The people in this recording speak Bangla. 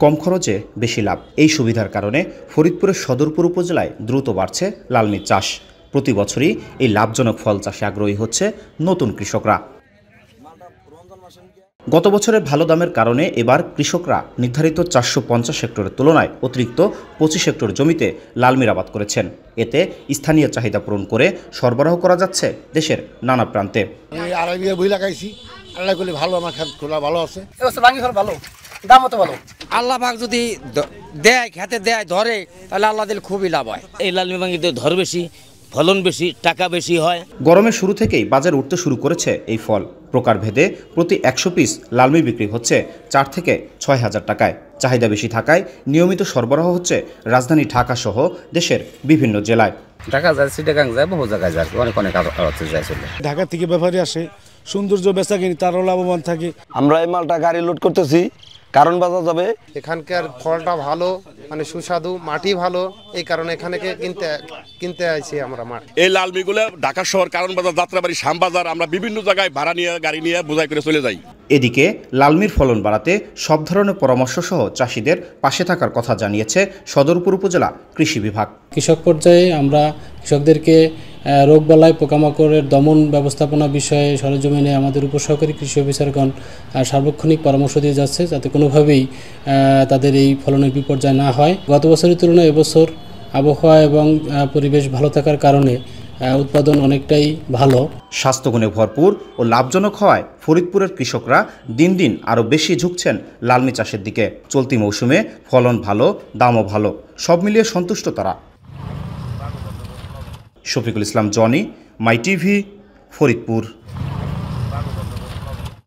কম খরচে বেশি লাভ। এই সুবিধার কারণে ফরিদপুরের সদরপুর উপজেলায় দ্রুত বাড়ছে লালমির চাষ। প্রতি বছরই এই লাভজনক ফল চাষে আগ্রহী হচ্ছে নতুন কৃষকরা। গত বছরের ভালো দামের কারণে এবার কৃষকরা নির্ধারিত 450 হেক্টরের তুলনায় অতিরিক্ত 25 হেক্টর জমিতে লালমির আবাদ করেছেন। এতে স্থানীয় চাহিদা পূরণ করে সরবরাহ করা যাচ্ছে দেশের নানা প্রান্তে। আড়াই বিঘা বই লাগাইছি, আল্লাহ করলে ভালো, আমার খেত খোলা ভালো আছে, ভালো দামও তো ভালো। আল্লাহ পাক যদি দেয়, খেতে দেয়, ধরে, তাহলে আল্লাহ দিলে খুবই লাভ হয়। এই লালমি ভাঙিতে ধর বেশি, ফলন বেশি, টাকা বেশি হয়। গরমের শুরু থেকেই বাজারে উঠতে শুরু করেছে এই ফল। প্রকারভেদে প্রতি 100 পিস লালমি বিক্রি হচ্ছে 4 থেকে 6 হাজার টাকায়। চাহিদা বেশি থাকায় নিয়মিত সরবরাহ হচ্ছে রাজধানী ঢাকা সহ দেশের বিভিন্ন জেলায়। ঢাকা যায়, চিটাগাং যায়, বহু জায়গায় যায়, অনেক যায় চলে। ঢাকা থেকে ব্যাপারী আসে, সৌন্দর্য বেচা কিনি, তারও লাভবান থাকে। আমরা এই মালটা গাড়ি লোড করতেছি, কারণ বাজার যাবে। এখানকার ফলটা ভালো, মানে সুস্বাদু, মাটি ভালো, এই কারণে এখানে কিনতে আইছি আমরা মাঠ। এই লালমিগুলো ঢাকা শহর, কারণ বাজার, যাত্রাবাড়ি, শ্যামবাজার, আমরা বিভিন্ন জায়গায় ভাড়া নিয়ে, গাড়ি নিয়ে বোঝাই করে চলে যাই। এদিকে লালমির ফলন বাড়াতে সব ধরনের পরামর্শ সহ চাষিদের পাশে থাকার কথা জানিয়েছে সদরপুর উপজেলা কৃষি বিভাগ। কৃষক পর্যায়ে আমরা কৃষকদেরকে রোগবালাই, পোকামাকড়ের দমন ব্যবস্থাপনা বিষয়ে সরেজমিনে আমাদের উপসহকারী কৃষি অফিসারগণ সার্বক্ষণিক পরামর্শ দিয়ে যাচ্ছে, যাতে কোনোভাবেই তাদের এই ফলনের বিপর্যয় না হয়। গত বছরের তুলনায় এবছর আবহাওয়া এবং পরিবেশ ভালো থাকার কারণে উৎপাদন অনেকটাই ভালো। স্বাস্থ্যগুণে ভরপুর ও লাভজনক হওয়ায় ফরিদপুরের কৃষকরা দিন দিন আরও বেশি ঝুঁকছেন লালমি চাষের দিকে। চলতি মৌসুমে ফলন ভালো, দামও ভালো, সব মিলিয়ে সন্তুষ্ট তারা। শফিকুল ইসলাম জনি, মাই টিভি, ফরিদপুর।